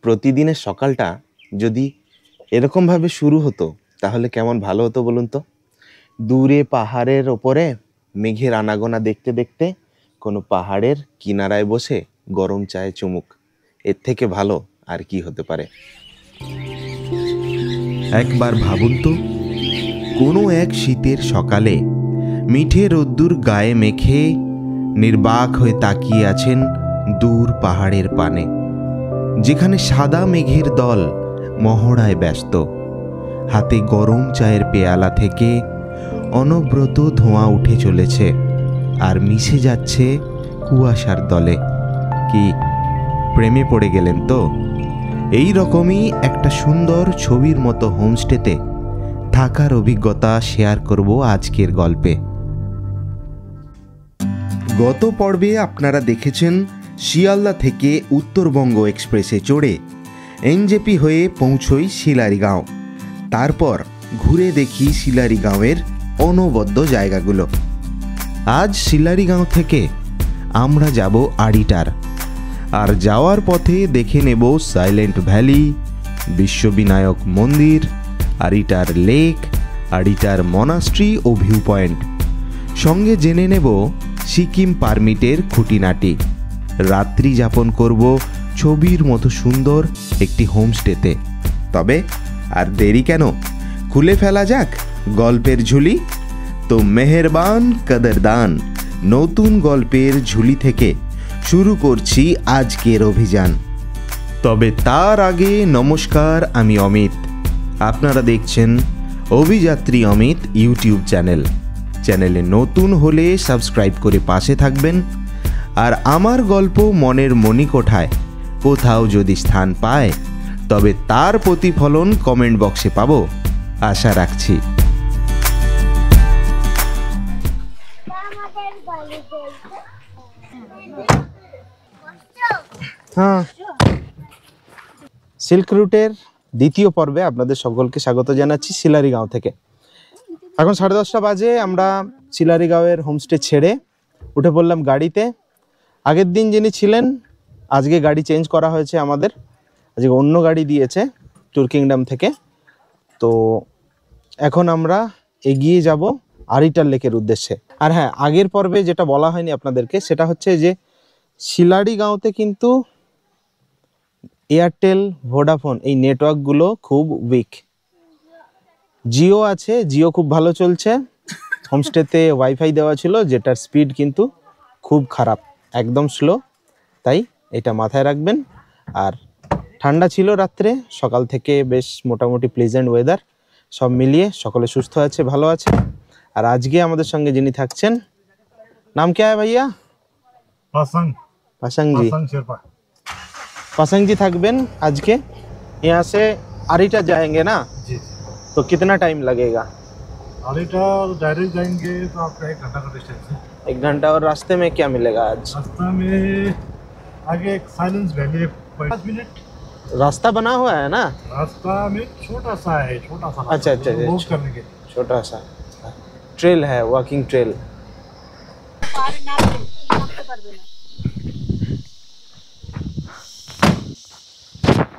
প্রতিদিনের সকালটা যদি এরকমভাবে শুরু হতো তাহলে কেমন ভালো হতো বলুন তো। দূরে পাহাড়ের ওপরে মেঘের আনাগোনা দেখতে দেখতে কোনো পাহাড়ের কিনারায় বসে গরম চায়ে চুমুক, এর থেকে ভালো আর কি হতে পারে। একবার ভাবুন তো, কোনো এক শীতের সকালে মিঠে রোদ্দুর গায়ে মেখে নির্বাক হয়ে তাকিয়ে আছেন দূর পাহাড়ের পানে, যেখানে সাদা মেঘের দল মহড়ায় ব্যস্ত। হাতে গরম চায়ের পেয়ালা থেকে অনবরত ধোঁয়া উঠে চলেছে আর মিশে যাচ্ছে কুয়াশার দলে। কি প্রেমে পড়ে গেলেন তো? এই রকমই একটা সুন্দর ছবির মতো হোমস্টেতে থাকার অভিজ্ঞতা শেয়ার করব আজকের গল্পে। গত পর্বে আপনারা দেখেছেন শিয়ালদা থেকে উত্তরবঙ্গ এক্সপ্রেসে চড়ে এনজেপি হয়ে পৌঁছই শিলারিগাঁও। তারপর ঘুরে দেখি শিলারিগাঁওয়ের অনবদ্য জায়গাগুলো। আজ শিলারিগাঁও থেকে আমরা যাব আড়িটার, আর যাওয়ার পথে দেখে নেব সাইলেন্ট ভ্যালি, বিশ্ববিনায়ক মন্দির, আড়িটার লেক, আড়িটার মনাস্ট্রি ও ভিউ পয়েন্ট। সঙ্গে জেনে নেব সিকিম পারমিটের খুঁটিনাটি। রাত্রি যাপন করব ছবির মতো সুন্দর একটি হোমস্টেতে। তবে আর দেরি কেন, খুলে ফেলা যাক গল্পের ঝুলি। তো মেহেরবান কদরদান, নতুন গল্পের ঝুলি থেকে শুরু করছি আজকের অভিযান। তবে তার আগে নমস্কার, আমি অমিত। আপনারা দেখছেন অভিযাত্রী অমিত ইউটিউব চ্যানেলে নতুন হলে সাবস্ক্রাইব করে পাশে থাকবেন। আর আমার গল্প মনের মণিকোঠায় কোথাও যদি স্থান পায় তবে তার প্রতিফলন কমেন্ট বক্সে পাবো, আশা রাখছি। হ্যাঁ, সিল্ক রুটের দ্বিতীয় পর্বে আপনাদের সকলকে স্বাগত জানাচ্ছি শিলারিগাঁও থেকে। এখন 10:30 বাজে। আমরা শিলারিগাঁওয়ের হোমস্টে ছেড়ে উঠে পড়লাম গাড়িতে। আগের দিন যিনি ছিলেন, আজকে গাড়ি চেঞ্জ করা হয়েছে আমাদের, আজকে অন্য গাড়ি দিয়েছে ট্যুর কিংডম থেকে। তো এখন আমরা এগিয়ে যাব আড়িটার লেকের উদ্দেশ্যে। আর হ্যাঁ, আগের পর্বে যেটা বলা হয়নি আপনাদেরকে সেটা হচ্ছে যে শিলারিগাঁওতে কিন্তু এয়ারটেল, ভোডাফোন এই নেটওয়ার্কগুলো খুব উইক। জিও আছে, জিও খুব ভালো চলছে। হোমস্টেতে ওয়াইফাই দেওয়া ছিল, যেটার স্পিড কিন্তু খুব খারাপ, একদম স্লো। তাই এটা মাথায় রাখবেন। আর ঠান্ডা ছিল রাত্রে, সকাল থেকে বেশ মোটামুটি প্লেজেন্ট ওয়েদার, সব মিলিয়ে সকলে সুস্থ আছে, ভালো আছে। আর আজকে আমাদের সঙ্গে যিনি থাকছেন, নাম क्या है भैया? पासंग जी থাকবেন আজকে। यहाँ से आरिटा जाएंगे ना जी, तो कितना टाइम लगेगा? आरिटा डायरेक्ट जाएंगे तो आपका 1 घंटा का डिस्टेंस है। 1 घंटा। और रास्ते में क्या मिलेगा आज? रास्ता में आगे एक साइलेंस वैली 5 मिनट रास्ता बना हुआ है ना? रास्ता में छोटा सा है, छोटा सा। अच्छा अच्छा, वॉक करने के छोटा सा ट्रेल है, वॉकिंग ट्रेल।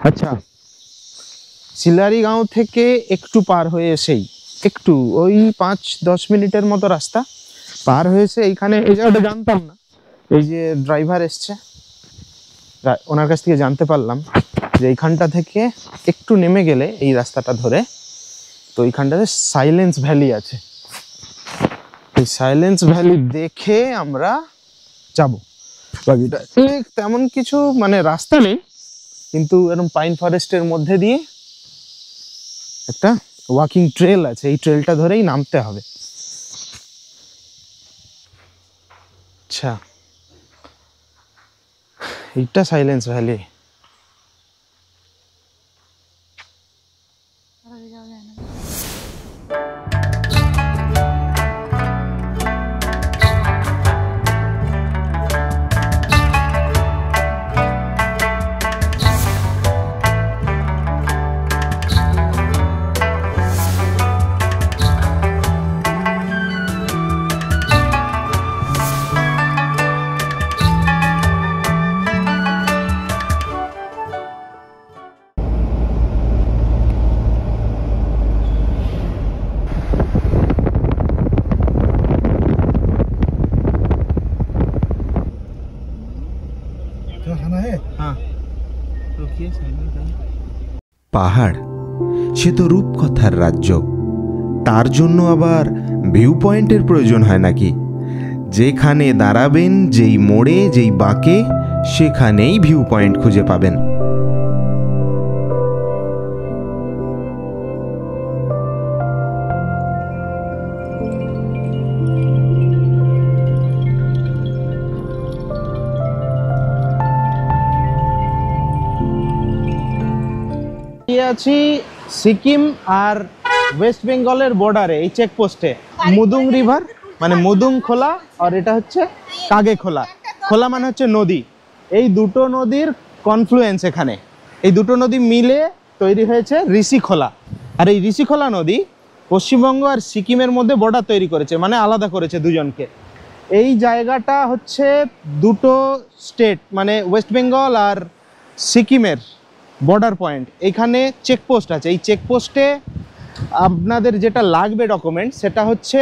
আচ্ছা, শিলারিগাঁও থেকে একটু পার হয়ে এসেই, একটু ওই 5-10 মিনিটের মতো রাস্তা পার হয়েছে এইখানে। এই জায়গাটা জানতাম না, এই যে ড্রাইভার এসছে ওনার কাছ থেকে জানতে পারলাম যে এইখানটা থেকে একটু নেমে গেলে এই রাস্তাটা ধরে, তো এইখানটাতে সাইলেন্স ভ্যালি আছে। এই সাইলেন্স ভ্যালি দেখে আমরা যাব। বাকিটা তেমন কিছু মানে রাস্তা নেই, কিন্তু এরকম পাইন ফরেস্টের মধ্যে দিয়ে একটা ওয়াকিং ট্রেল আছে, এই ট্রেলটা ধরেই নামতে হবে। আচ্ছা, এইটা সাইলেন্স ভ্যালি। পাহাড় সে তো রূপকথার রাজ্য, তার জন্য আবার ভিউ পয়েন্টের প্রয়োজন হয় নাকি? যেখানে দাঁড়াবেন, যেই মোড়ে, যেই বাঁকে, সেখানেই ভিউ পয়েন্ট খুঁজে পাবেন। আছি সিকিম আর ওয়েস্ট বেঙ্গলের বর্ডারে, এই চেকপোস্টে মুদুং রিভার মানে মুদুং খোলা, আর এটা হচ্ছে কাগে খোলা। খোলা মানে হচ্ছে নদী। এই দুটো নদীর কনফ্লুয়েন্স এখানে, এই দুটো নদী মিলে তৈরি হয়েছে ঋষি খোলা। আর এই ঋষি খোলা নদী পশ্চিমবঙ্গ আর সিকিমের মধ্যে বর্ডার তৈরি করেছে, মানে আলাদা করেছে দুজনকে। এই জায়গাটা হচ্ছে দুটো স্টেট মানে ওয়েস্ট বেঙ্গল আর সিকিমের বর্ডার পয়েন্ট। এখানে চেকপোস্ট আছে। এই চেকপোস্টে আপনাদের যেটা লাগবে ডকুমেন্ট, সেটা হচ্ছে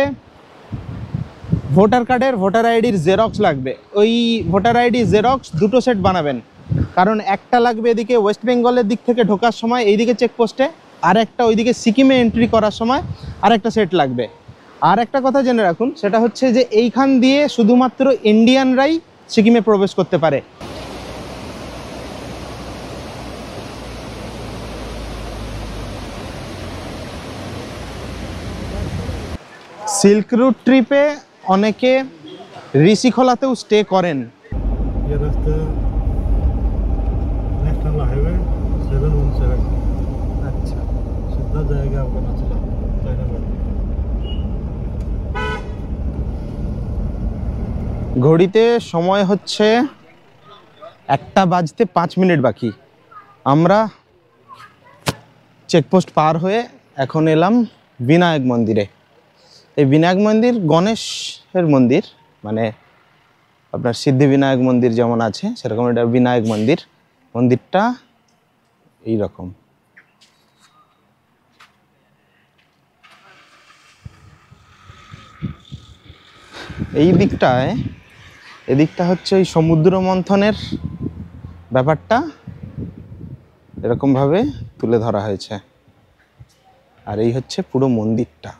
ভোটার কার্ডের ভোটার আইডির জেরক্স লাগবে। ওই ভোটার আইডি জেরক্স দুটো সেট বানাবেন, কারণ একটা লাগবে এদিকে ওয়েস্ট বেঙ্গলের দিক থেকে ঢোকার সময় এইদিকে চেকপোস্টে, আর একটা ওইদিকে সিকিমে এন্ট্রি করার সময় আর একটা সেট লাগবে। আর একটা কথা জেনে রাখুন, সেটা হচ্ছে যে এইখান দিয়ে শুধুমাত্র ইন্ডিয়ানরাই সিকিমে প্রবেশ করতে পারে। সিল্ক রুট ট্রিপে অনেকে ঋষিখোলাতেও স্টে করেন। ये रास्ता नेक्स्ट वाला हाईवे 717। আচ্ছা, सीधा जाएगा आपका नचला चाइना बॉर्डर। ঘড়িতে সময় হচ্ছে 1টা বাজতে 5 মিনিট বাকি। আমরা চেকপোস্ট পার হয়ে এখন এলাম বিনায়ক মন্দিরে। এই বিনায়ক মন্দির গণেশের মন্দির, মানে আপনার সিদ্ধি বিনায়ক মন্দির যেমন আছে সেরকম এটা বিনায়ক মন্দির। মন্দিরটা এই রকম। এই দিকটায়, এদিকটা হচ্ছে ওই সমুদ্র মন্থনের ব্যাপারটা এরকমভাবে তুলে ধরা হয়েছে। আর এই হচ্ছে পুরো মন্দিরটা।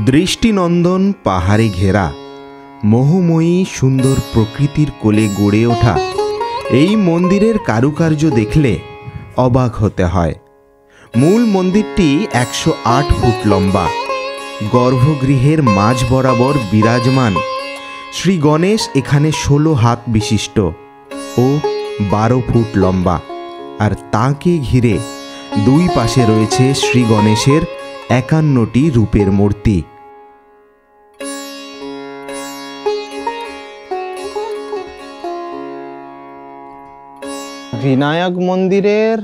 দৃষ্টিনন্দন পাহাড়ে ঘেরা, মোহময়ী সুন্দর প্রকৃতির কোলে গড়ে ওঠা এই মন্দিরের কারুকার্য দেখলে অবাক হতে হয়। মূল মন্দিরটি 108 ফুট লম্বা। গর্ভগৃহের মাঝ বরাবর বিরাজমান শ্রী গণেশ এখানে 16 হাত বিশিষ্ট ও 12 ফুট লম্বা। আর তাকে ঘিরে দুই পাশে রয়েছে শ্রী গণেশের 51টি রূপের মূর্তি। বিনায়ক মন্দিরের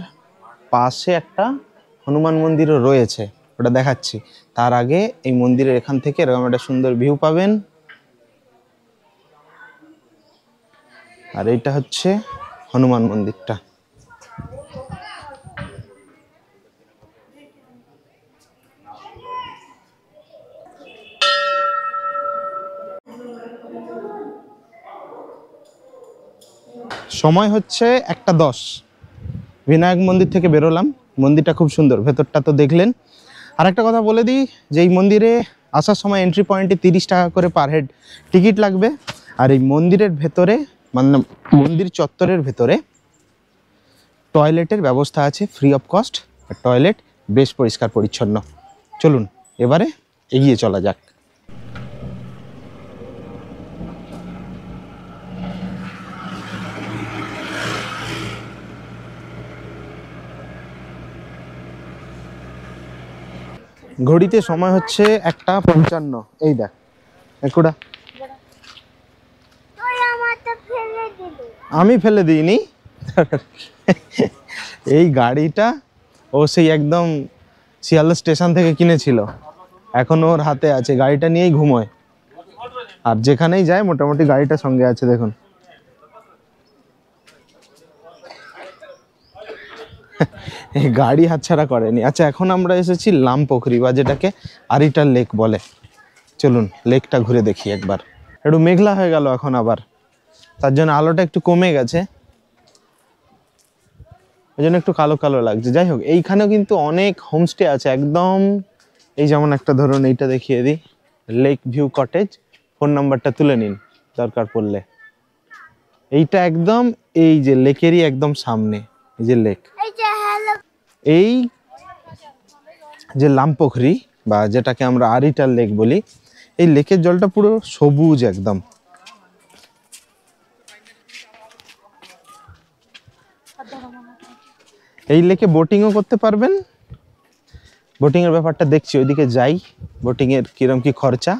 পাশে একটা হনুমান মন্দিরও রয়েছে, ওটা দেখাচ্ছি। তার আগে এই মন্দিরের এখান থেকে এরকম একটা সুন্দর ভিউ পাবেন। আর এইটা হচ্ছে হনুমান মন্দিরটা। সময় হচ্ছে 1টা 10। বিনায়ক মন্দির থেকে বেরোলাম। মন্দিরটা খুব সুন্দর, ভেতরটা তো দেখলেন। আর একটা কথা বলে দিই যে এই মন্দিরে আসার সময় এন্ট্রি পয়েন্টে 30 টাকা করে পার হেড টিকিট লাগবে। আর এই মন্দিরের ভেতরে মানে মন্দির চত্বরের ভেতরে টয়লেটের ব্যবস্থা আছে ফ্রি অফ কস্ট। আর টয়লেট বেশ পরিষ্কার পরিচ্ছন্ন। চলুন এবারে এগিয়ে চলা যাক। ঘড়িতে সময় হচ্ছে 1:55। এই দেখ একুড়া, আমি ফেলে দিইনি। এই গাড়িটা ও সেই একদম শিয়ালদা স্টেশন থেকে কিনেছিল, এখন ওর হাতে আছে। গাড়িটা নিয়েই ঘুমোয়, আর যেখানেই যায় মোটামুটি গাড়িটা সঙ্গে আছে। দেখুন এই গাড়ি হাতছাড়া করেনি। আচ্ছা, এখন আমরা এসেছি লামপোখরি বা যেটাকে আরিটার লেক বলে। চলুন লেকটা ঘুরে দেখি একবার। একটু মেঘলা হয়ে গেল এখন আবার, তার জন্য আলোটা একটু কমে গেছে। ওই জন্য একটু কালো কালো লাগছে। যাই হোক, এইখানেও কিন্তু অনেক হোমস্টে আছে একদম। এই যেমন একটা ধরুন, এইটা দেখিয়ে দিই, লেক ভিউ কটেজ। ফোন নাম্বারটা তুলে নিন দরকার পড়লে। এইটা একদম এই যে লেকেরই একদম সামনে, এই যে লেক, এই যে লামপোখরি বা যেটাকে আমরা আরিটার লেক বলি, এই লেকের জলটা পুরো সবুজ একদম। এই লেকে বোটিংও করতে পারবেন। বোটিং এর ব্যাপারটা দেখছি, ওইদিকে যাই, বোটিং এর কিরম কি খরচা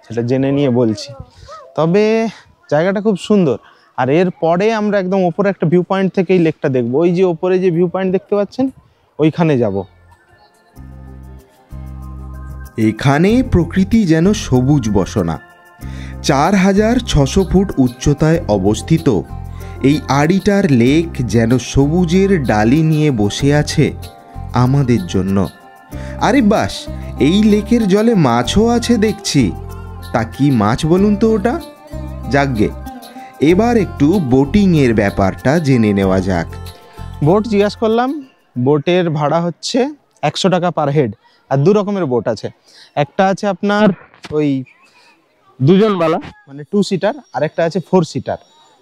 সেটা জেনে নিয়ে বলছি। তবে জায়গাটা খুব সুন্দর। আর এর পরে আমরা একদম ওপরে একটা ভিউ পয়েন্ট থেকে এই লেকটা দেখবো। ওই যে ওপরে যে ভিউ পয়েন্ট দেখতে পাচ্ছেন, ওইখানে যাব। এখানে প্রকৃতি যেন সবুজ বসনা। 4600 ফুট উচ্চতায় অবস্থিত এই আরিটার লেক যেন সবুজের ডালি নিয়ে বসে আছে আমাদের জন্য। আরে বাস, এই লেকের জলে মাছও আছে দেখছি। তা কি মাছ বলুন তো ওটা? যাকগে, এবার একটু বোটিংয়ের ব্যাপারটা জেনে নেওয়া যাক। বোট জিজ্ঞাসা করলাম, বোটের ভাড়া হচ্ছে 100 টাকা পার হেড। আর দু রকমের বোট আছে, একটা আছে আপনার ওই দুজনওয়ালা মানে 2 সিটার, আর একটা আছে 4 সিটার।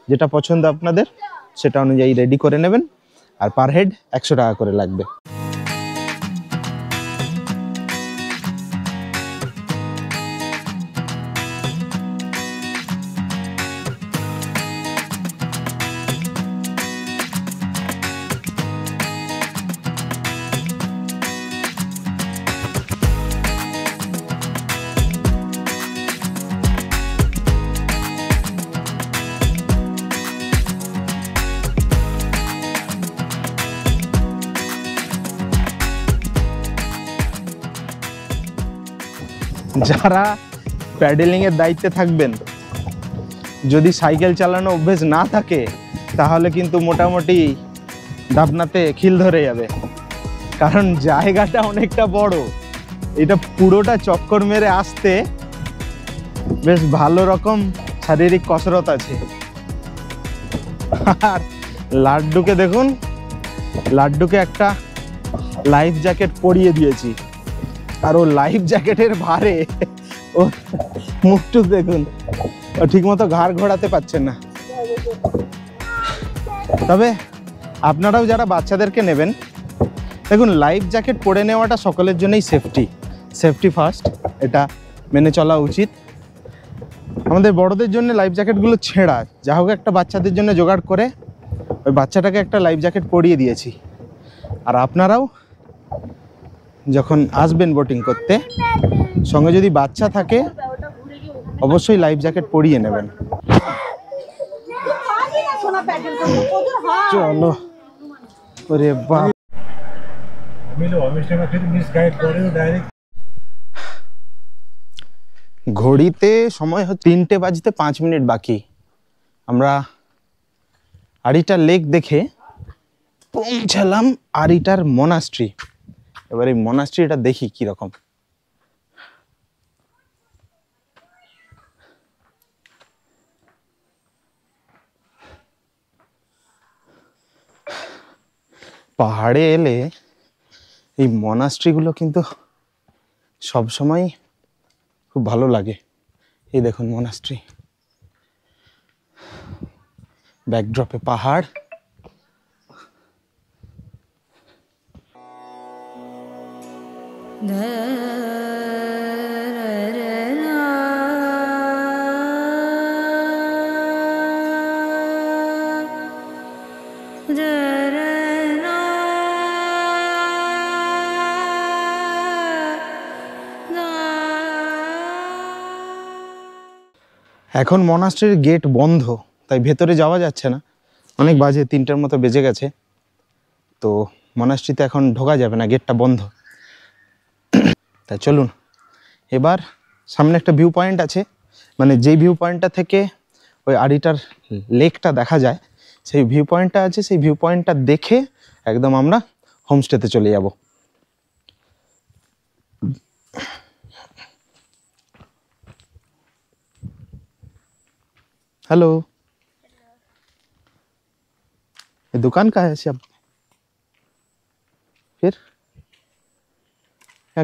যেটা পছন্দ আপনাদের সেটা অনুযায়ী রেডি করে নেবেন। আর পার হেড 100 টাকা করে লাগবে। যারা প্যাডেলিং এর দায়িত্বে থাকবেন, যদি সাইকেল চালানো অভ্যেস না থাকে, তাহলে কিন্তু মোটামুটি ডাবনাতে খিল ধরে যাবে। কারণ জায়গাটা অনেকটা বড়, এটা পুরোটা চক্কর মেরে আসতে বেশ ভালো রকম শারীরিক কসরত আছে। আর লাড্ডুকে দেখুন, লাড্ডুকে একটা লাইফ জ্যাকেট পরিয়ে দিয়েছি। আর ও লাইফ জ্যাকেটের ভারে ও মুখটুক দেখুন, ও ঠিকমতো ঘাড় ঘোরাতে পারছেন না। তবে আপনারাও যারা বাচ্চাদেরকে নেবেন, দেখুন লাইফ জ্যাকেট পরে নেওয়াটা সকলের জন্যই সেফটি ফার্স্ট, এটা মেনে চলা উচিত। আমাদের বড়দের জন্য লাইফ জ্যাকেটগুলো ছেঁড়া, যা হোক একটা বাচ্চাদের জন্য জোগাড় করে ওই বাচ্চাটাকে একটা লাইফ জ্যাকেট পরিয়ে দিয়েছি। আর আপনারাও যখন আসবেন বোটিং করতে, সঙ্গে যদি বাচ্চা থাকে অবশ্যই লাইফ জ্যাকেট পরিয়ে নেবেন। চলো, ওরে বাপ, ঘড়িতে সময় হচ্ছে 3টে বাজতে 5 মিনিট বাকি। আমরা আরিটার লেক দেখে পৌঁছালাম আরিটার মনাস্ট্রি। এবার এই মনাস্ট্রিটা দেখি কিরকম। পাহাড়ে এলে এই মনাস্ট্রিগুলো কিন্তু সবসময় খুব ভালো লাগে। এই দেখুন মনাস্ট্রি, ব্যাকড্রপে পাহাড়। এখন মনাস্ট্রির গেট বন্ধ, তাই ভেতরে যাওয়া যাচ্ছে না। অনেক বাজে, 3টার মতো বেজে গেছে, তো মনাস্ট্রিতে এখন ঢোকা যাবে না, গেটটা বন্ধ। তাই চলুন, এবার সামনে একটা ভিউ পয়েন্ট আছে, মানে যেই ভিউ পয়েন্টটা থেকে ওই আরিটার লেকটা দেখা যায়, সেই ভিউ পয়েন্টটা আছে। সেই ভিউ পয়েন্টটা দেখে একদম আমরা হোমস্টেতে চলে যাব। हेलो, ये दुकान का है सब? फिर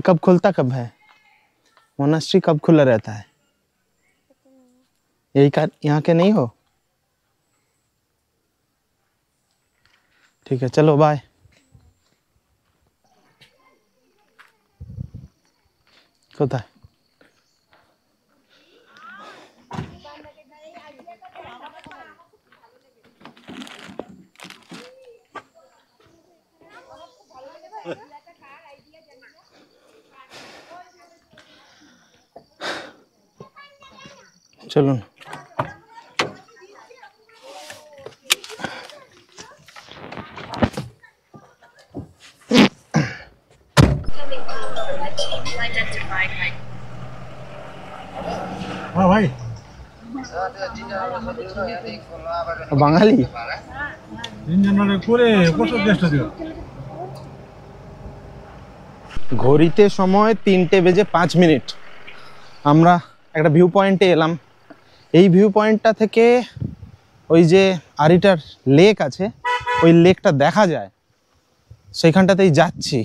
कब खुलता कब है? मोनास्ट्री कब खुला रहता है? यही का यहाँ के नहीं हो? ठीक है चलो बाय। কোথায়? চলুন हाँ भाई বাঙালি इंजन করে কত চেষ্টা দিও ঘড়িতে সময় 3:05 আমরা একটা ভিউ পয়েন্টে এলাম। এই ভিউ পয়েন্টটা থেকে ওই যে আরিটার লেক আছে ওই লেকটা দেখা যায়, সেইখানটাতেই যাচ্ছি।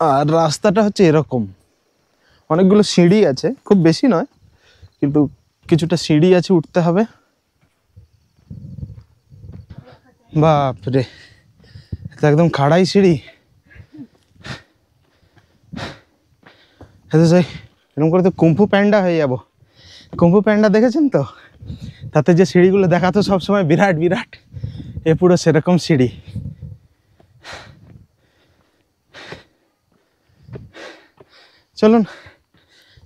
আর রাস্তাটা হচ্ছে এরকম, অনেকগুলো সিঁড়ি আছে, খুব বেশি নয় কিন্তু কিছুটা সিঁড়ি আছে, উঠতে হবে। বাপরে এটা একদম খাড়াই সিঁড়ি। হ্যাঁ যাই, এরকম করে তো কুম্ফু প্যান্ডা হয়ে যাবো। কুম্ফু প্যান্ডা দেখেছেন তো, তাতে যে সিঁড়িগুলো দেখাতো সবসময় বিরাট বিরাট, এ পুরো সেরকম সিঁড়ি। চলুন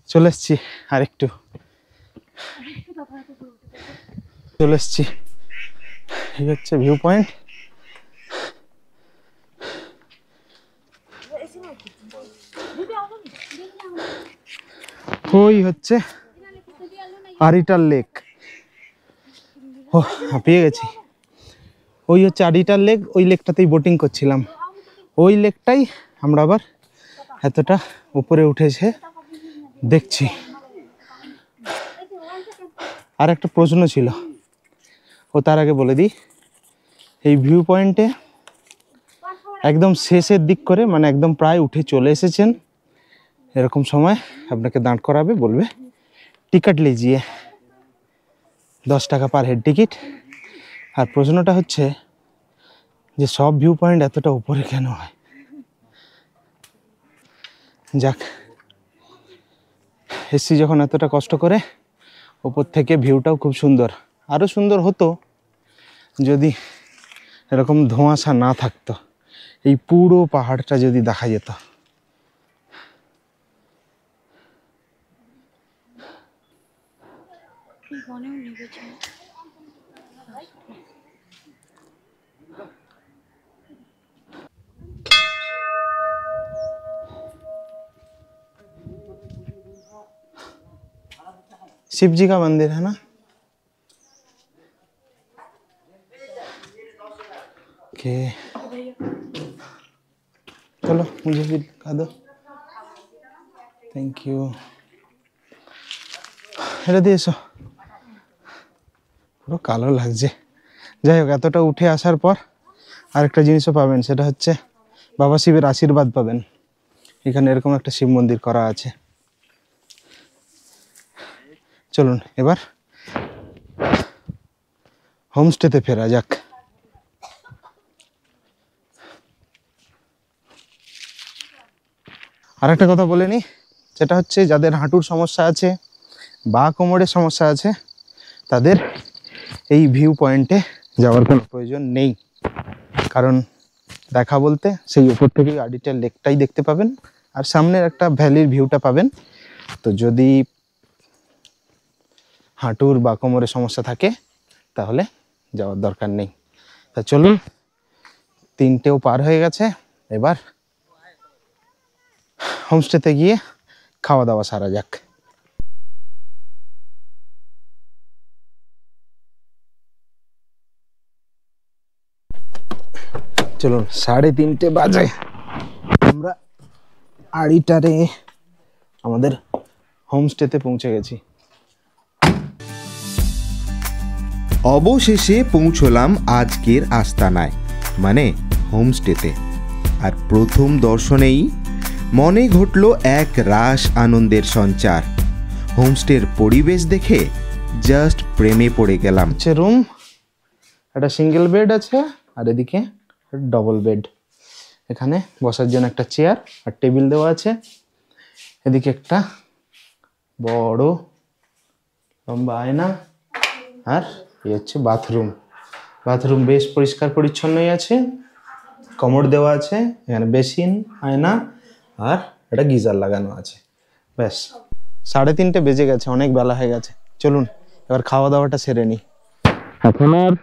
চলে এসছি, আরেকটু চলে এসছি। এই হচ্ছে ভিউ পয়েন্ট। ওই হচ্ছে আরিটার লেক। ও হাঁপিয়ে গেছি। ওই হচ্ছে আরিটার লেক, ওই লেকটাতেই বোটিং করছিলাম। ওই লেকটাই আমরা আবার এতটা উপরে উঠেছে দেখছি। আর একটা প্রশ্ন ছিল, ও তার আগে বলে দিই, এই ভিউ পয়েন্টে একদম শেষের দিক করে, মানে একদম প্রায় উঠে চলে এসেছেন, এরকম সময় আপনাকে দাঁড় করাবে, বলবে টিকিট লিজিয়ে, 10 টাকা পার হেড টিকিট। আর প্রশ্নটা হচ্ছে যে সব ভিউ পয়েন্ট এতটা উপরে কেন হয়? যাক, এসছি যখন এতটা কষ্ট করে, উপর থেকে ভিউটাও খুব সুন্দর। আরও সুন্দর হতো যদি এরকম ধোঁয়াশা না থাকতো, এই পুরো পাহাড়টা যদি দেখা যেত। शिव जी का मंदिर है ना? ओके चलो मुझे भी दिखा दो, थैंक यू। এটা দিয়ে এসো, পুরো কালো লাগছে। যাই হোক, এতটা উঠে আসার পর আরেকটা জিনিসও পাবেন, সেটা হচ্ছে বাবা শিবের আশীর্বাদ পাবেন। এখানে এরকম একটা শিব মন্দির করা আছে। চলুন এবার হোমস্টেতে ফেরা যাক। আর একটা কথা বলে নি, সেটা হচ্ছে যাদের হাঁটুর সমস্যা আছে বা কোমরের সমস্যা আছে, তাদের এই ভিউ পয়েন্টে যাওয়ার কোনো প্রয়োজন নেই। কারণ দেখা বলতে সেই উপর থেকে আরিটার লেকটাই দেখতে পাবেন, আর সামনের একটা ভ্যালির ভিউটা পাবেন। তো যদি হাঁটুর বা কোমরের সমস্যা থাকে তাহলে যাওয়ার দরকার নেই। তা চলুন, 3টেও পার হয়ে গেছে, এবার হোমস্টেতে গিয়ে খাওয়া দাওয়া সারা যাক। চলুন, 3:30 বাজে, আমরা আরিটারে আমাদের হোমস্টেতে পৌঁছে গেছি। অবশেষে পৌঁছলাম আজকের আস্তানায়, মানে হোমস্টেতে। আর প্রথম দর্শনেই মনে ঘটল এক রাস আনন্দের সঞ্চার। হোমস্টের পরিবেশ দেখে জাস্ট প্রেমে পড়ে গেলাম। হচ্ছে রুম, একটা সিঙ্গেল বেড আছে আর এদিকে ডবল বেড। এখানে বসার জন্য একটা চেয়ার আর টেবিল দেওয়া আছে। এদিকে একটা বড় লম্বা আয়না আর এই হচ্ছে বাথরুম। বাথরুম বেশ পরিষ্কার পরিচ্ছন্নই আছে, কমোড দেওয়া আছে, এখানে বেসিন, আয়না আর একটা গিজার লাগানো আছে। ব্যাস 3:30 বেজে গেছে, অনেক বেলা হয়ে গেছে। চলুন এবার খাওয়া দাওয়াটা সেরে নিই। এখন আর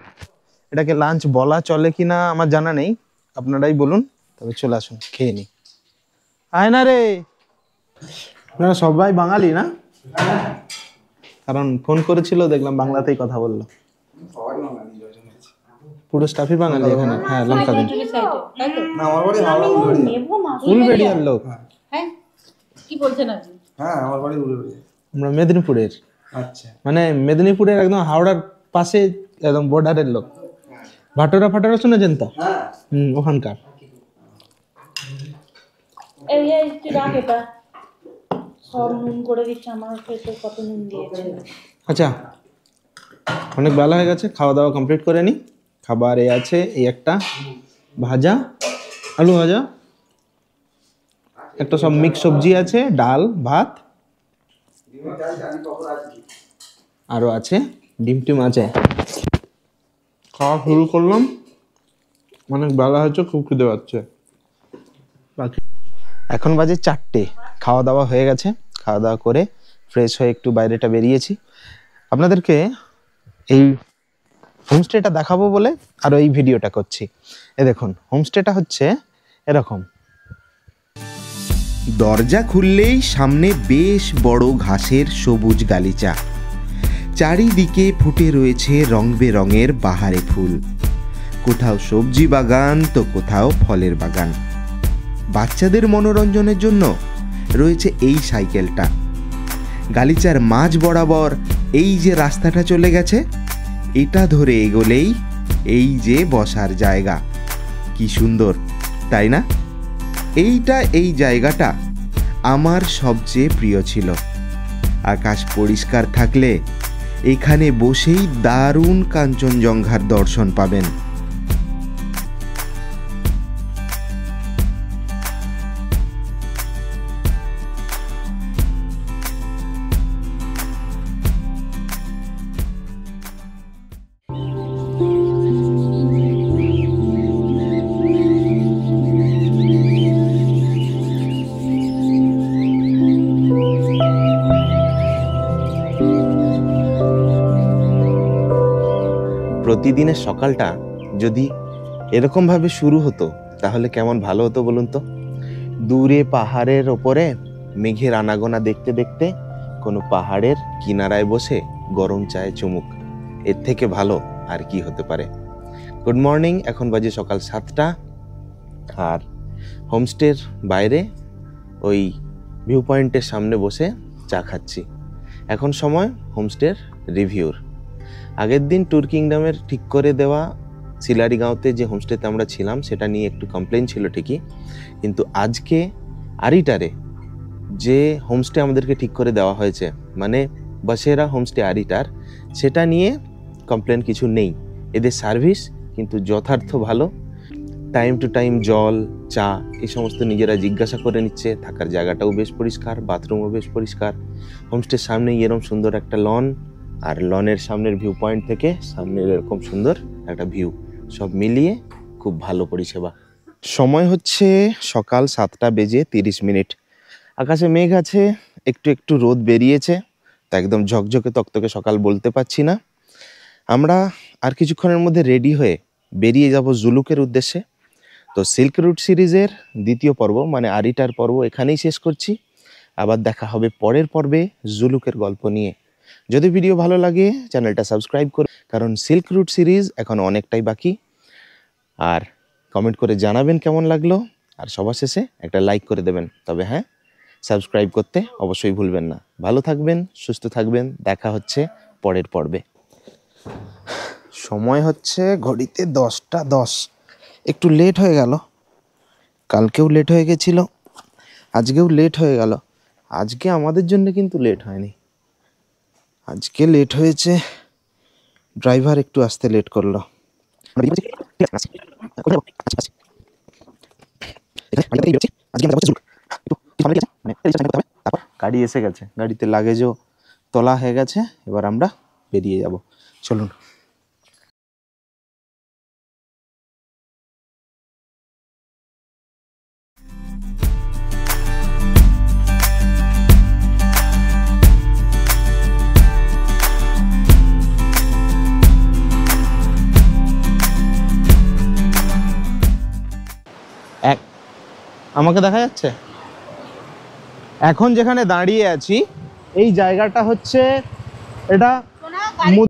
এটাকে লাঞ্চ বলা চলে কি না আমার জানা নেই, আপনারাই বলুন। তবে চলে আসুন খেয়ে নিই। আয় না রে, আপনারা সবাই বাঙালি না? কারণ ফোন করেছিল, দেখলাম বাংলাতেই কথা বললো। পুরো স্টাফই বাঙালি এখানে। হ্যাঁ, লঙ্কা দিন। উলবেড়িয়ার লোক। হ্যাঁ, কি বলছেন আপনি? আমরা মেদিনীপুরের। আচ্ছা, মানে মেদিনীপুরের একদম হাওড়ার পাশে, একদম বর্ডারের লোক। ভাটোরা ফাটোরা শুনেছেন তো? ওখানকার। এই তুই রাখ এটা, সব নুন করে দিচ্ছে, আমার খেতে কত নুন দিয়েছে। আচ্ছা, অনেক বেলা হয়ে গেছে, খাওয়া দাওয়া কমপ্লিট করে নিই। খাবার এই আছে, এই একটা ভাজা, আলু ভাজা, একটা সব মিক্স সবজি আছে, ডাল, ভাত, আরো আছে ডিম টিম আছে। খাওয়া শুরু করলাম, অনেক বেলা হয়েছে, খুব খিদে পাচ্ছে। এখন বাজে 4টে, খাওয়া দাওয়া হয়ে গেছে। খাওয়া দাওয়া করে ফ্রেশ হয়ে একটু বাইরেটা বেরিয়েছি আপনাদেরকে এই হোমস্টেটা দেখাবো বলে আর এই ভিডিওটা করছি। এ দেখুন, হোমস্টেটা হচ্ছে এরকম। দরজা খুললেই সামনে বেশ বড় ঘাসের সবুজ গালিচা, চারিদিকে ফুটে রয়েছে রং বেরঙের বাহারে ফুল। কোথাও সবজি বাগান তো কোথাও ফলের বাগান। বাচ্চাদের মনোরঞ্জনের জন্য রয়েছে এই সাইকেলটা। গালিচার মাঝ বরাবর এই যে রাস্তাটা চলে গেছে, এটা ধরে এগোলেই এই যে বসার জায়গা। কি সুন্দর, তাই না? এই জায়গাটা আমার সবচেয়ে প্রিয় ছিল। আকাশ পরিষ্কার থাকলে এখানে বসেই দারুণ কাঞ্চনজঙ্ঘার দর্শন পাবেন। প্রতিদিনের সকালটা যদি এরকমভাবে শুরু হতো তাহলে কেমন ভালো হতো বলুন তো। দূরে পাহাড়ের ওপরে মেঘের আনাগোনা দেখতে দেখতে কোনো পাহাড়ের কিনারায় বসে গরম চায়ে চুমুক, এর থেকে ভালো আর কি হতে পারে। গুড মর্নিং, এখন বাজে সকাল 7টা আর হোমস্টের বাইরে ওই ভিউ পয়েন্টের সামনে বসে চা খাচ্ছি। এখন সময় হোমস্টের রিভিউর। আগের দিন ট্যুর কিংডমের ঠিক করে দেওয়া শিলারিগাঁওতে যে হোমস্টেতে আমরা ছিলাম সেটা নিয়ে একটু কমপ্লেন ছিল ঠিকই, কিন্তু আজকে আরিটারে যে হোমস্টে আমাদেরকে ঠিক করে দেওয়া হয়েছে, মানে বসেরা হোমস্টে আরিটার, সেটা নিয়ে কমপ্লেন কিছু নেই। এদের সার্ভিস কিন্তু যথার্থ ভালো। টাইম টু টাইম জল, চা এই সমস্ত নিজেরা জিজ্ঞাসা করে নিচ্ছে। থাকার জায়গাটাও বেশ পরিষ্কার, বাথরুমও বেশ পরিষ্কার। হোমস্টের সামনেই এরকম সুন্দর একটা লন, আর লনের সামনের ভিউ পয়েন্ট থেকে সামনের এরকম সুন্দর একটা ভিউ, সব মিলিয়ে খুব ভালো পরিষেবা। সময় হচ্ছে সকাল 7:30। আকাশে মেঘ আছে, একটু একটু রোদ বেরিয়েছে, তা একদম ঝকঝকে তকতকে সকাল বলতে পারছি না। আমরা আর কিছুক্ষণের মধ্যে রেডি হয়ে বেরিয়ে যাব জুলুকের উদ্দেশ্যে। তো সিল্ক রুট সিরিজের দ্বিতীয় পর্ব মানে আরিটার পর্ব এখানেই শেষ করছি। আবার দেখা হবে পরের পর্বে জুলুকের গল্প নিয়ে। যদি ভিডিও ভালো লাগে চ্যানেলটা সাবস্ক্রাইব করুন, কারণ সিল্ক রুট সিরিজ এখন অনেকটাই বাকি। আর কমেন্ট করে জানাবেন কেমন লাগলো, আর সবার শেষে একটা লাইক করে দেবেন। তবে হ্যাঁ, সাবস্ক্রাইব করতে অবশ্যই ভুলবেন না। ভালো থাকবেন, সুস্থ থাকবেন, দেখা হচ্ছে পরের পর্বে। সময় হচ্ছে ঘড়িতে 10টা 10, একটু লেট হয়ে গেল, কালকেও লেট হয়ে গেছিল, আজকেও লেট হয়ে গেল। আজকে আমাদের জন্য কিন্তু লেট হয়নি, আজকে লেট হয়েছে, ড্রাইভার একটু আসতে লেট করলো। গাড়ি এসে গেছে, গাড়িতে লাগেজও তোলা হয়ে গেছে, এবার আমরা বেরিয়ে যাব, চলুন। আমাকে দেখা যাচ্ছে? এখন যেখানে দাঁড়িয়ে আছি এই জায়গাটা হচ্ছে, এটা